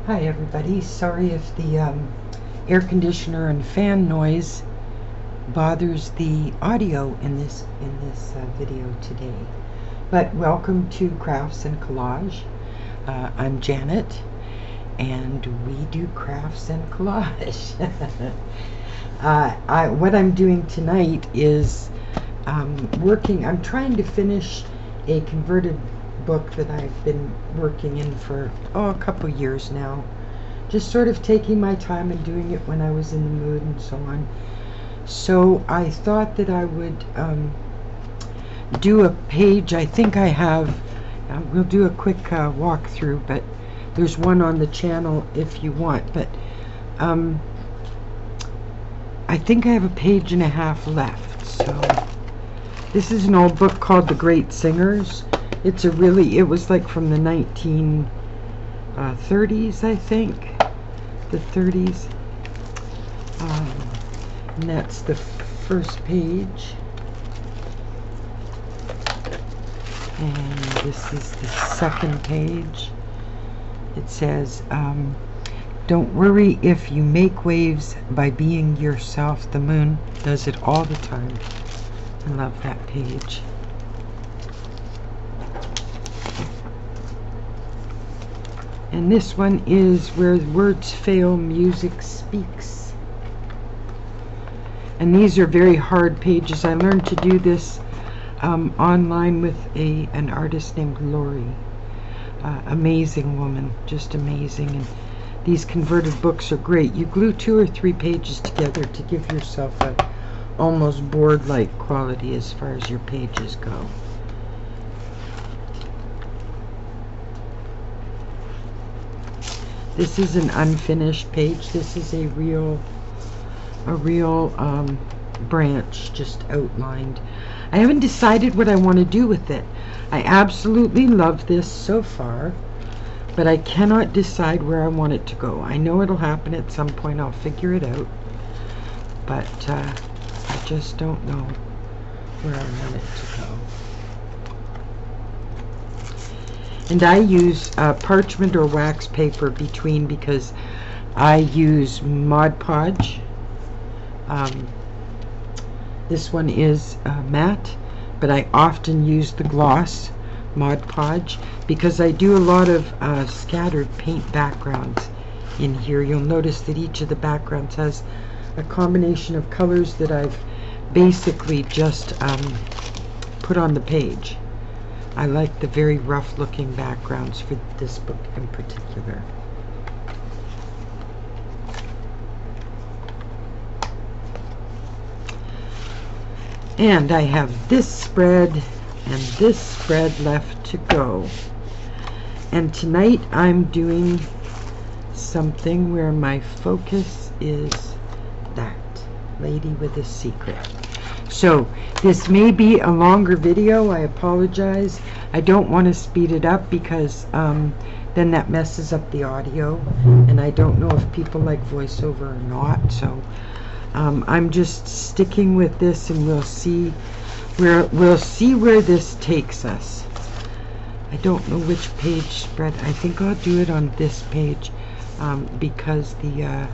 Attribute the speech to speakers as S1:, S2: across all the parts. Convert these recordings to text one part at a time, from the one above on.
S1: Hi everybody, sorry if the air conditioner and fan noise bothers the audio in this video today. But welcome to Crafts and Collage. I'm Janet and we do crafts and collage. What I'm doing tonight is I'm trying to finish a converted book that I've been working in for a couple years now, just sort of taking my time and doing it when I was in the mood and so on. So I thought that I would do a page. I think I have, we'll do a quick walkthrough, but there's one on the channel if you want, but I think I have a page and a half left. So this is an old book called The Great Singers. It was like from the 1930s, I think, the 30s, and that's the first page, and this is the second page. It says, don't worry if you make waves by being yourself. The moon does it all the time. I love that page. And this one is Where Words Fail, Music Speaks. And these are very hard pages. I learned to do this online with an artist named Lori. Amazing woman, just amazing. And these converted books are great. You glue 2 or 3 pages together to give yourself a almost board-like quality as far as your pages go. This is an unfinished page. This is a real branch just outlined. I haven't decided what I want to do with it. I absolutely love this so far, but I cannot decide where I want it to go. I know it'll happen at some point. I'll figure it out, but I just don't know where I want it to go. And I use parchment or wax paper between, because I use Mod Podge. This one is matte, but I often use the gloss Mod Podge because I do a lot of scattered paint backgrounds in here. You'll notice that each of the backgrounds has a combination of colors that I've basically just put on the page. I like the very rough looking backgrounds for this book in particular. And I have this spread and this spread left to go. And tonight I'm doing something where my focus is that lady with a secret. So this may be a longer video. I apologize. I don't want to speed it up because then that messes up the audio, and I don't know if people like voiceover or not. So I'm just sticking with this, and we'll see where this takes us. I don't know which page spread. I think I'll do it on this page because the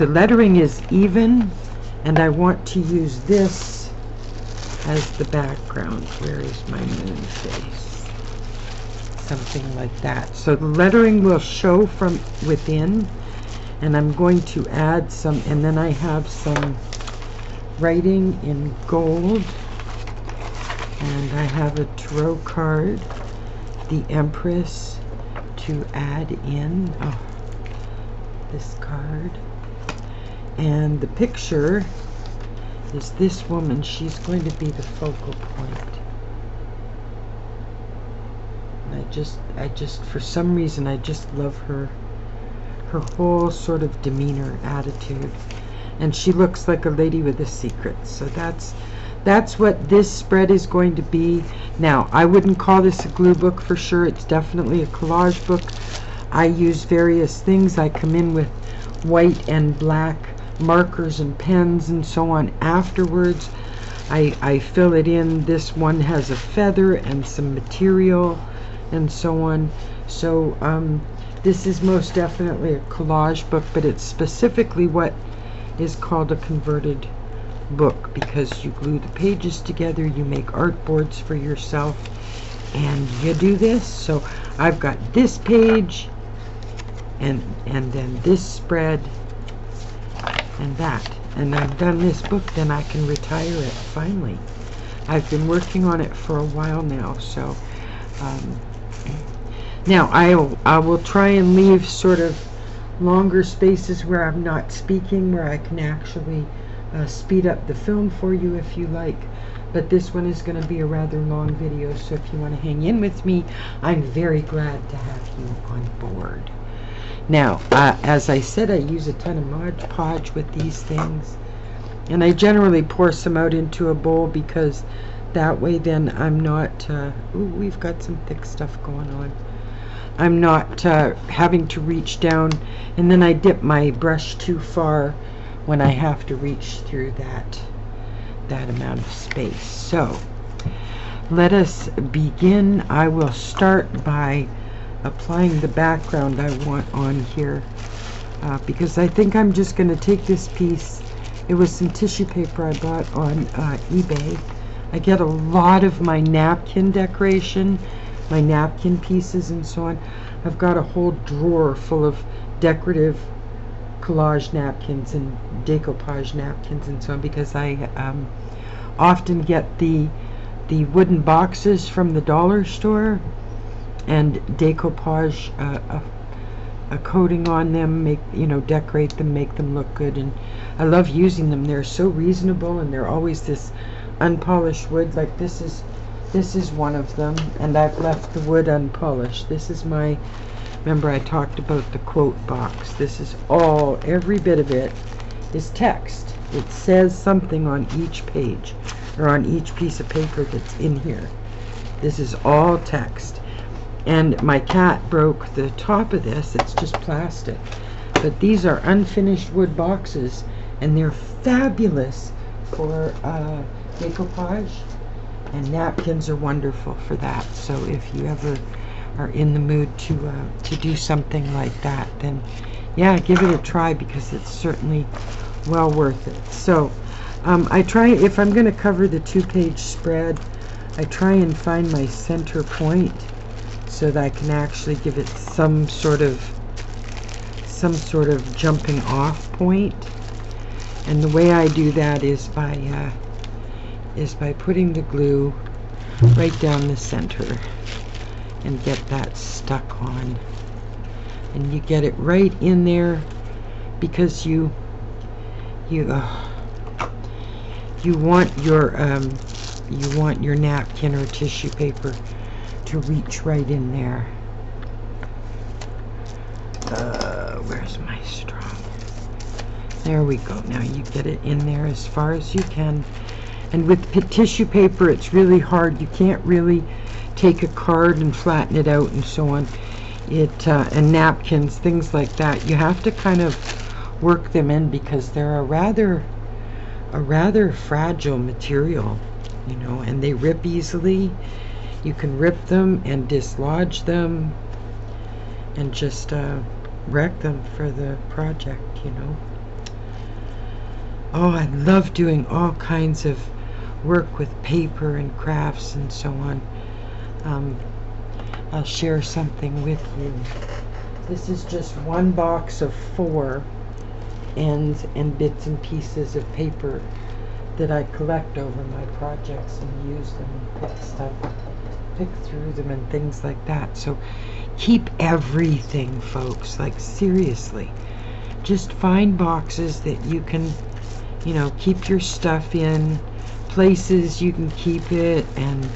S1: lettering is even. And I want to use this as the background. Where is my moon face? Something like that. So the lettering will show from within, and I'm going to add some, and then I have some writing in gold, and I have a tarot card, the Empress, to add in. Oh, this card. And the picture is this woman. She's going to be the focal point. And I just for some reason I just love her whole sort of demeanor, attitude. And she looks like a lady with a secret. So that's what this spread is going to be. Now, I wouldn't call this a glue book for sure. It's definitely a collage book. I use various things. I come in with white and black markers and pens and so on afterwards. I fill it in. This one has a feather and some material and so on. So This is most definitely a collage book, but it's specifically what is called a converted book, because you glue the pages together, you make art boards for yourself, and you do this. So I've got this page, and then this spread, and that, and I've done this book. Then I can retire it finally. I've been working on it for a while now, so now I will try and leave sort of longer spaces where I'm not speaking, where I can actually speed up the film for you if you like. But this one is going to be a rather long video, so if you want to hang in with me, I'm very glad to have you on board. Now, as I said, I use a ton of Mod Podge with these things, and I generally pour some out into a bowl, because that way then I'm not, ooh, we've got some thick stuff going on. I'm not having to reach down, and then I dip my brush too far when I have to reach through that amount of space. So let us begin. I will start by applying the background I want on here, because I think I'm just going to take this piece. It was some tissue paper I bought on eBay. I get a lot of my napkin decoration, my napkin pieces and so on. I've got a whole drawer full of decorative collage napkins and decoupage napkins and so on, because I often get the wooden boxes from the dollar store and decoupage a coating on them, make, you know, decorate them, make them look good, and I love using them. They're so reasonable, and they're always this unpolished wood. Like this is one of them, and I've left the wood unpolished. This is my, remember I talked about the quote box. This is all, every bit of it is text. It says something on each page, or on each piece of paper that's in here. This is all text. And my cat broke the top of this. It's just plastic. But these are unfinished wood boxes, and they're fabulous for decoupage, and napkins are wonderful for that. So if you ever are in the mood to do something like that, then yeah, give it a try, because it's certainly well worth it. So I try, if I'm going to cover the 2-page spread, I try and find my center point so that I can actually give it some sort of jumping off point. And the way I do that is by putting the glue right down the center and get that stuck on. And you get it right in there, because you want your napkin or tissue paper to reach right in there. Where's my straw? There we go. Now you get it in there as far as you can. And with tissue paper, it's really hard. You can't really take a card and flatten it out and so on. And napkins, things like that, you have to kind of work them in, because they're a rather fragile material, you know, and they rip easily. You can rip them and dislodge them and just wreck them for the project, you know. Oh, I love doing all kinds of work with paper and crafts and so on. I'll share something with you. This is just one box of 4 ends and bits and pieces of paper that I collect over my projects and use them and pick through them and things like that. So keep everything, folks, like seriously. Just find boxes that you can, you know, keep your stuff in, places you can keep it, and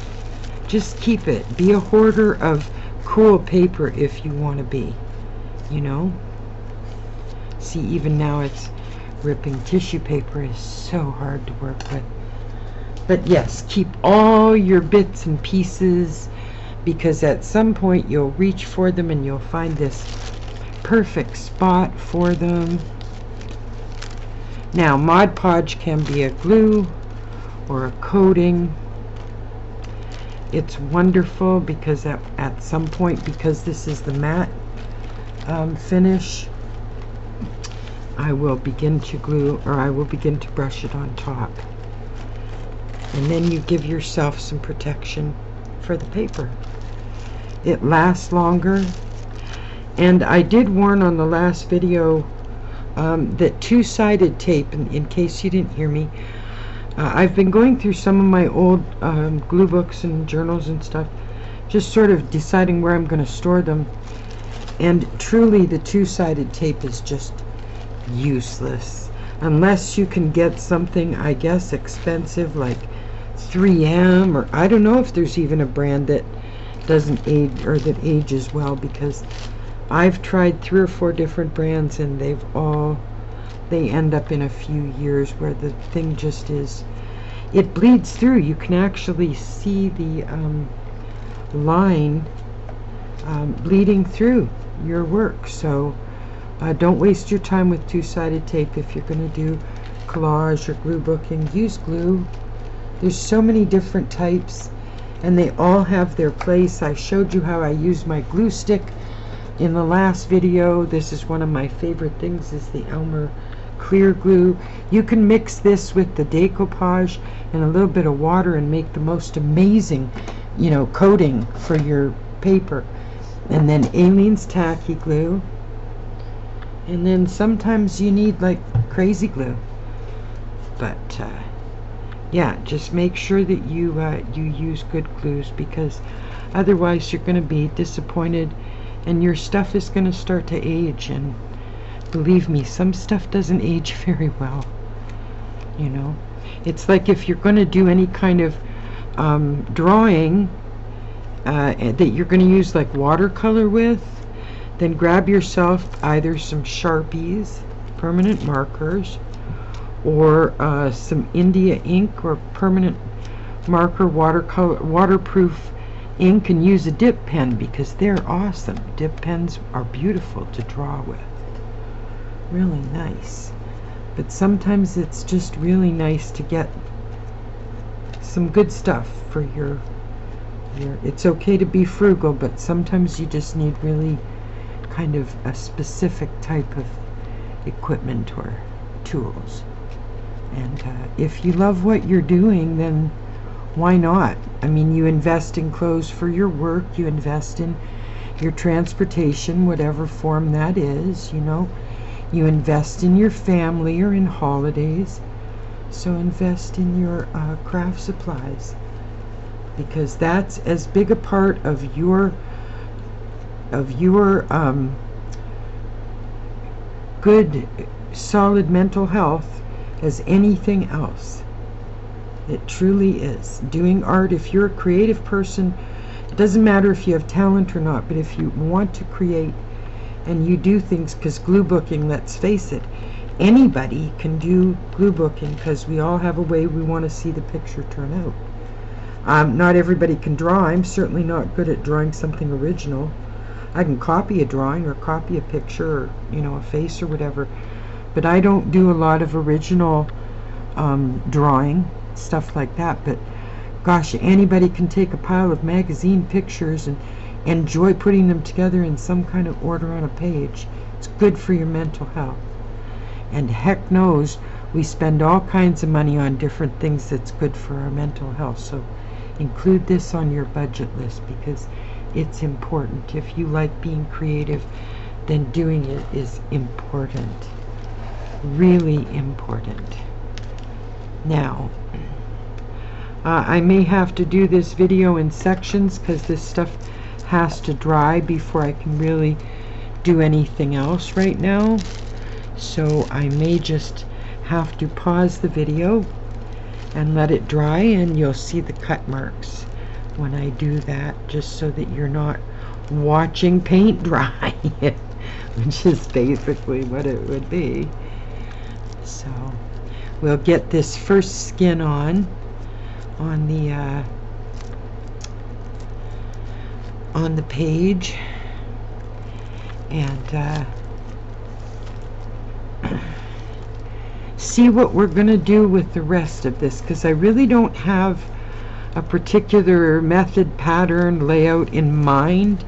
S1: just keep it. Be a hoarder of cool paper if you want to be, you know. See, even now it's ripping. Tissue paper is so hard to work with. But yes, keep all your bits and pieces, because at some point you'll reach for them and you'll find this perfect spot for them. Now, Mod Podge can be a glue or a coating. It's wonderful because at some point, because this is the matte finish, I will begin to glue, or I will begin to brush it on top. And then you give yourself some protection for the paper. It lasts longer. And I did warn on the last video that two-sided tape, in case you didn't hear me, I've been going through some of my old glue books and journals and stuff, just sort of deciding where I'm going to store them. And truly, the two-sided tape is just useless. Unless you can get something, I guess, expensive like 3M, or I don't know if there's even a brand that doesn't age, or that ages well, because I've tried 3 or 4 different brands and they end up in a few years where the thing just is, it bleeds through. You can actually see the line bleeding through your work. So don't waste your time with two-sided tape. If you're going to do collage or glue booking, use glue. There's so many different types and they all have their place. I showed you how I use my glue stick in the last video. This is one of my favorite things, is the Elmer clear glue. You can mix this with the decoupage and a little bit of water and make the most amazing, you know, coating for your paper. And then Aleene's tacky glue. And then sometimes you need like crazy glue. But yeah, just make sure that you use good glues, because otherwise you're going to be disappointed and your stuff is going to start to age. And believe me, some stuff doesn't age very well. You know, it's like if you're going to do any kind of drawing that you're going to use like watercolor with, then grab yourself either some Sharpies, permanent markers, or some India ink or permanent marker, waterproof ink, and use a dip pen, because they're awesome. Dip pens are beautiful to draw with. Really nice. But sometimes it's just really nice to get some good stuff for your it's okay to be frugal, but sometimes you just need really kind of a specific type of equipment or tools. And if you love what you're doing, then why not? I mean, you invest in clothes for your work, you invest in your transportation, whatever form that is, you know. You invest in your family or in holidays. So invest in your craft supplies, because that's as big a part of your good, solid mental health as anything else. It truly is. Doing art, if you're a creative person, it doesn't matter if you have talent or not, but if you want to create and you do things, because glue booking, let's face it, anybody can do glue booking, because we all have a way we want to see the picture turn out. Not everybody can draw. I'm certainly not good at drawing something original. I can copy a drawing or copy a picture, or, you know, a face or whatever, but I don't do a lot of original drawing, stuff like that. But gosh, anybody can take a pile of magazine pictures and enjoy putting them together in some kind of order on a page. It's good for your mental health. And heck knows we spend all kinds of money on different things that's good for our mental health. So include this on your budget list, because it's important. If you like being creative, then doing it is important. Really important. Now, I may have to do this video in sections, because this stuff has to dry before I can really do anything else right now. So I may just have to pause the video and let it dry, and you'll see the cut marks when I do that, just so that you're not watching paint dry, which is basically what it would be. So we'll get this first skin on the page, and see what we're going to do with the rest of this, because I really don't have a particular method, pattern, layout in mind.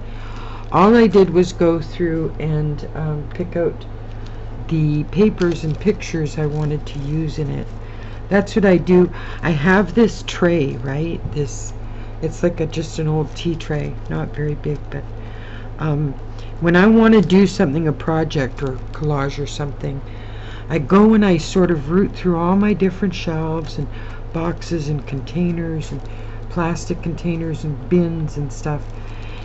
S1: all I did was go through and pick out the papers and pictures I wanted to use in it. That's what I do. I have this tray, right? It's like just an old tea tray, not very big, but when I want to do something, a project or collage or something, I go and I sort of root through all my different shelves and boxes and containers and plastic containers and bins and stuff,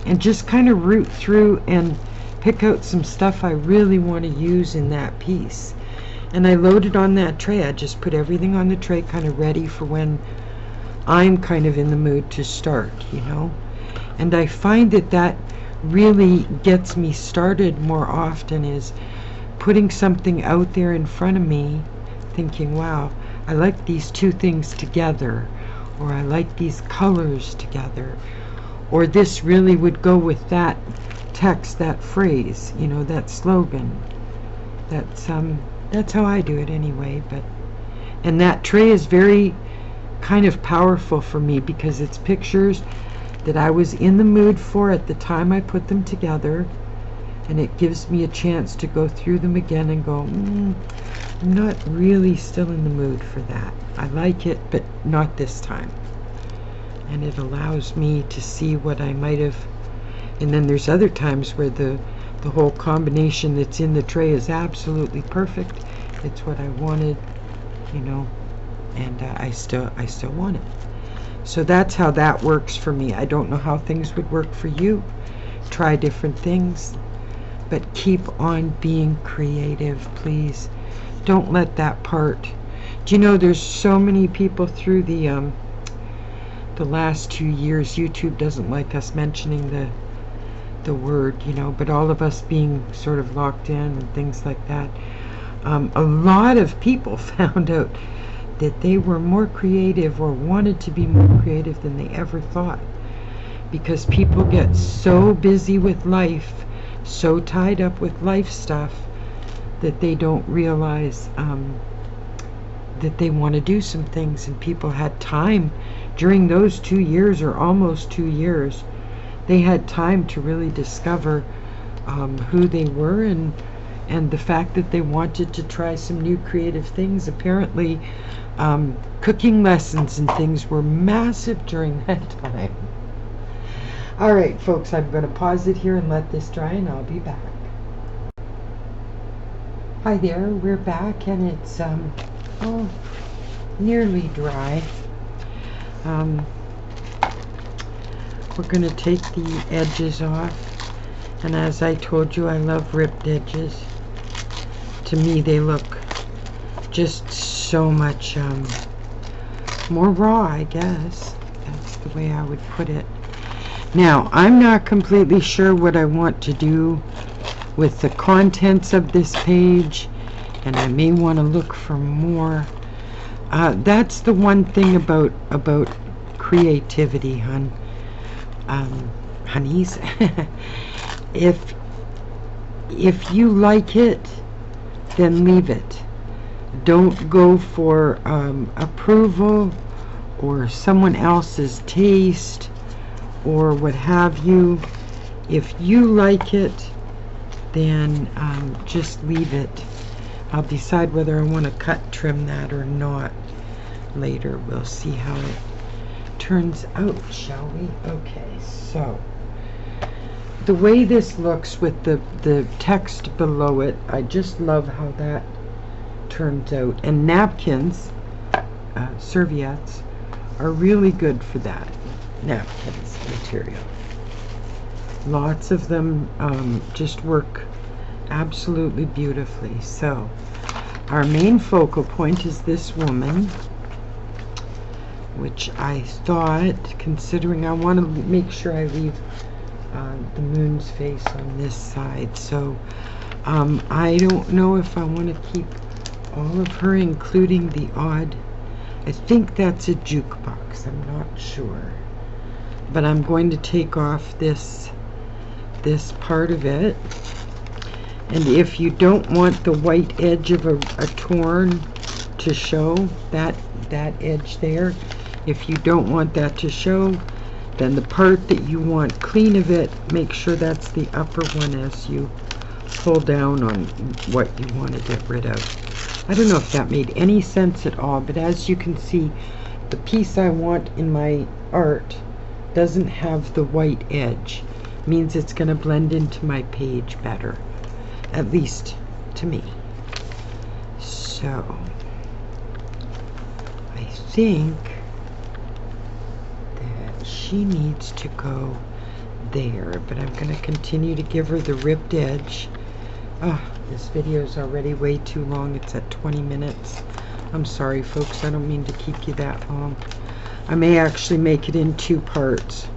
S1: and just kind of root through and pick out some stuff I really want to use in that piece. And I load it on that tray. I just put everything on the tray kind of ready for when I'm kind of in the mood to start, you know. And I find that really gets me started more often, is putting something out there in front of me, thinking, wow, I like these two things together, or I like these colors together, or this really would go with that text, that phrase, you know, that slogan. That's how I do it anyway. And that tray is very kind of powerful for me because it's pictures that I was in the mood for at the time I put them together, and it gives me a chance to go through them again and go, I'm not really still in the mood for that. I like it, but not this time. And it allows me to see what I might have. And then there's other times where the whole combination that's in the tray is absolutely perfect. It's what I wanted, you know, and I still want it. So that's how that works for me. I don't know how things would work for you. Try different things, but keep on being creative, please. Don't let that part. Do you know there's so many people through the last 2 years, YouTube doesn't like us mentioning the word, you know, but all of us being sort of locked in and things like that. A lot of people found out that they were more creative or wanted to be more creative than they ever thought, because people get so busy with life, so tied up with life stuff, that they don't realize that they want to do some things. And people had time during those 2 years, or almost 2 years, they had time to really discover who they were, and the fact that they wanted to try some new creative things. Apparently cooking lessons and things were massive during that time. All right, folks, I'm going to pause it here and let this dry, and I'll be back. Hi there, we're back, and it's nearly dry. We're going to take the edges off, and as I told you, I love ripped edges. To me, they look just so much more raw, I guess. That's the way I would put it. Now, I'm not completely sure what I want to do with the contents of this page, and I may want to look for more. That's the one thing about creativity, honeys. If you like it, then leave it. Don't go for approval or someone else's taste or what have you. If you like it, then just leave it. I'll decide whether I want to trim that or not later. We'll see how it turns out, shall we? Okay, so the way this looks with the text below it, I just love how that turns out. And napkins, serviettes, are really good for that. Napkins material. Lots of them just work absolutely beautifully. So our main focal point is this woman, which I thought, considering I want to make sure I leave the moon's face on this side, so I don't know if I want to keep all of her, including the odd, I think that's a jukebox, I'm not sure, but I'm going to take off this part of it. And if you don't want the white edge of a torn to show, that edge there, if you don't want that to show, Then the part that you want clean of it, make sure that's the upper one as you pull down on what you want to get rid of. I don't know if that made any sense at all, but as you can see, the piece I want in my art doesn't have the white edge. Means it's going to blend into my page better, at least to me. So I think that she needs to go there, but I'm going to continue to give her the ripped edge. Oh, this video is already way too long. It's at 20 minutes. I'm sorry, folks. I don't mean to keep you that long. I may actually make it in 2 parts.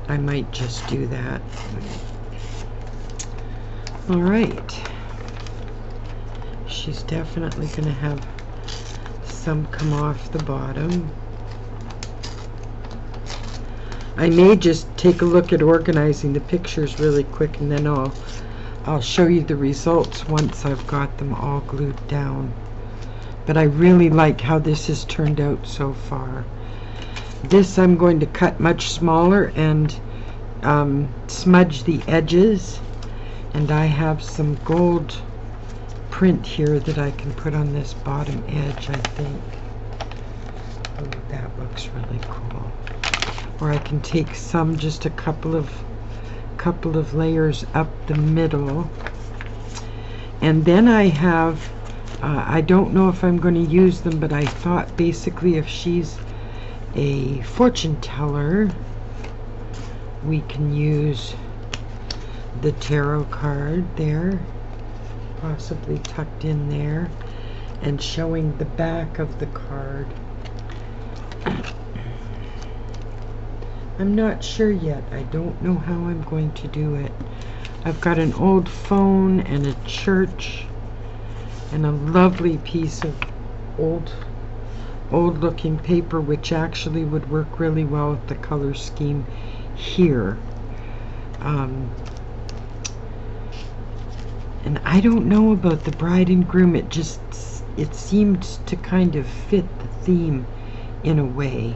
S1: I might just do that. All right. She's definitely going to have some come off the bottom. I may just take a look at organizing the pictures really quick, and then I'll show you the results once I've got them all glued down. But I really like how this has turned out so far. This I'm going to cut much smaller and smudge the edges, and I have some gold print here that I can put on this bottom edge, I think. Oh, that looks really cool. Or I can take some, just a couple of layers up the middle. And then I have I don't know if I'm going to use them, but I thought basically if she's a fortune teller, we can use the tarot card there, possibly tucked in there, and showing the back of the card. I'm not sure yet. I don't know how I'm going to do it. I've got an old phone and a church and a lovely piece of old looking paper, which actually would work really well with the color scheme here. And I don't know about the bride and groom. It seemed to kind of fit the theme in a way.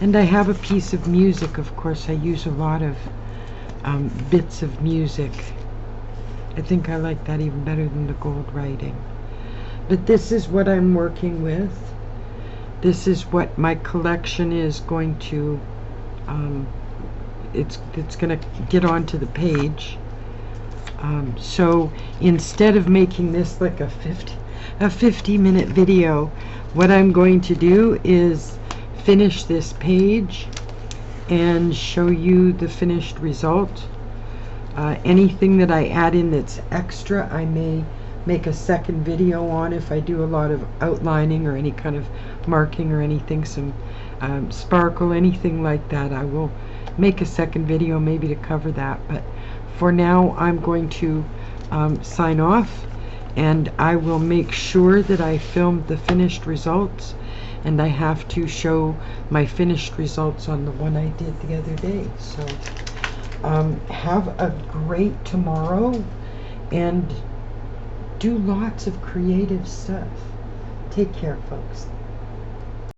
S1: And I have a piece of music. Of course, I use a lot of bits of music. I think I like that even better than the gold writing. But this is what I'm working with. This is what my collection is going to, it's going to get onto the page. So instead of making this like a 50-minute video, what I'm going to do is finish this page and show you the finished result. Anything that I add in that's extra, I may make a second video on. If I do a lot of outlining or any kind of marking or anything, some sparkle, anything like that, I will make a second video maybe to cover that. But for now, I'm going to sign off, and I will make sure that I film the finished results, and I have to show my finished results on the one I did the other day. So have a great tomorrow and do lots of creative stuff. Take care, folks.